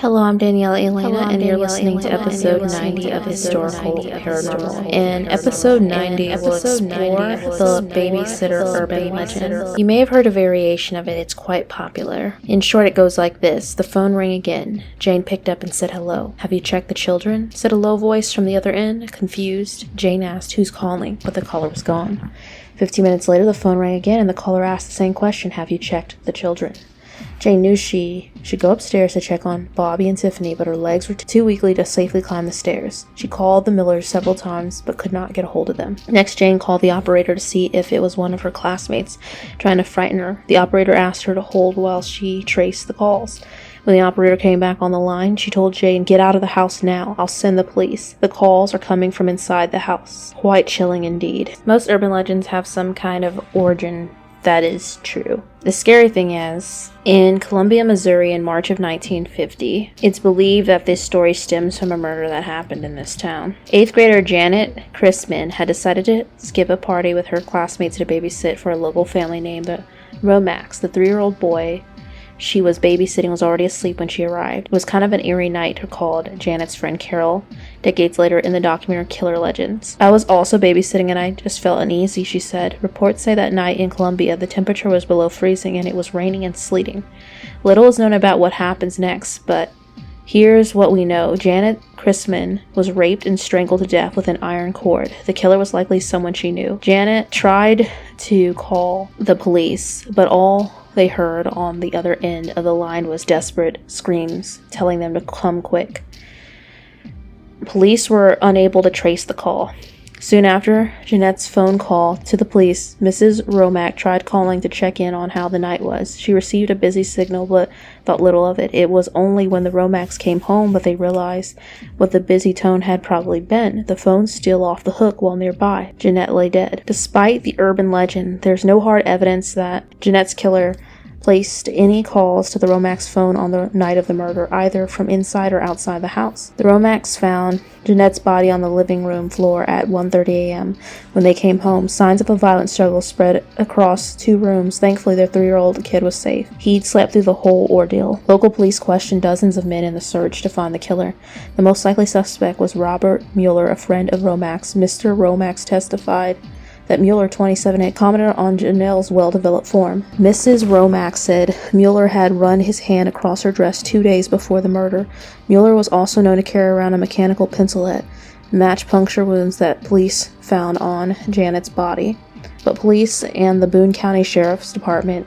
Hello, I'm Daniela Elana, and you're listening to episode 90 of Historical Paranormal. In episode 90, we'll explore the Babysitter urban legend. You may have heard a variation of it. It's quite popular. In short, it goes like this. The phone rang again. Jane picked up and said hello. "Have you checked the children?" said a low voice from the other end. Confused, Jane asked who's calling, but the caller was gone. 15 minutes later, the phone rang again, and the caller asked the same question. "Have you checked the children?" Jane knew she should go upstairs to check on Bobby and Tiffany, but her legs were too weakly to safely climb the stairs. She called the Millers several times, but could not get a hold of them. Next, Jane called the operator to see if it was one of her classmates trying to frighten her. The operator asked her to hold while she traced the calls. When the operator came back on the line, she told Jane, "Get out of the house now. I'll send the police. The calls are coming from inside the house." Quite chilling indeed. Most urban legends have some kind of origin that is true. The scary thing is, in Columbia, Missouri in March of 1950, it's believed that this story stems from a murder that happened in this town. 8th grader Janet Chrisman had decided to skip a party with her classmates to babysit for a local family named the Romax. The 3-year-old boy she was babysitting was already asleep when she arrived. It was kind of an eerie night, recalled Janet's friend Carol decades later in the documentary Killer Legends. "I was also babysitting and I just felt uneasy," she said. "Reports say that night in Columbia the temperature was below freezing and it was raining and sleeting. Little is known about what happens next, but here's what we know. Janet Chrisman was raped and strangled to death with an iron cord. The killer was likely someone she knew." Janet tried to call the police, but all they heard on the other end of the line was desperate screams telling them to come quick. Police were unable to trace the call. Soon after Jeanette's phone call to the police, Mrs. Romack tried calling to check in on how the night was. She received a busy signal but thought little of it. It was only when the Romacks came home that they realized what the busy tone had probably been. The phone still off the hook while nearby. Jeanette lay dead. Despite the urban legend, there's no hard evidence that Jeanette's killer placed any calls to the Romacks phone on the night of the murder, either from inside or outside the house. The Romacks found Jeanette's body on the living room floor at 1:30 a.m. When they came home, signs of a violent struggle spread across 2 rooms. Thankfully, their 3-year-old kid was safe. He'd slept through the whole ordeal. Local police questioned dozens of men in the search to find the killer. The most likely suspect was Robert Mueller, a friend of Romacks. Mr. Romacks testified that Mueller, 27, had commented on Janelle's well-developed form. Mrs. Romack said Mueller had run his hand across her dress 2 days before the murder. Mueller was also known to carry around a mechanical pencilette, match puncture wounds that police found on Janet's body. But police and the Boone County Sheriff's Department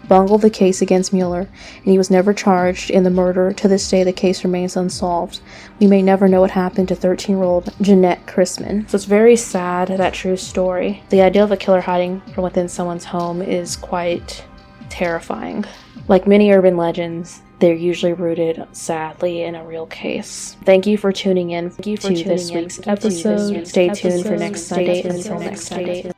bungled the case against Mueller, and he was never charged in the murder. To this day, the case remains unsolved. We may never know what happened to 13-year-old Jeanette Chrisman. So it's very sad, that true story. The idea of a killer hiding from within someone's home is quite terrifying. Like many urban legends, they're usually rooted, sadly, in a real case. Thank you for tuning in to this week's episode. Stay tuned for next Sunday. Until next Sunday.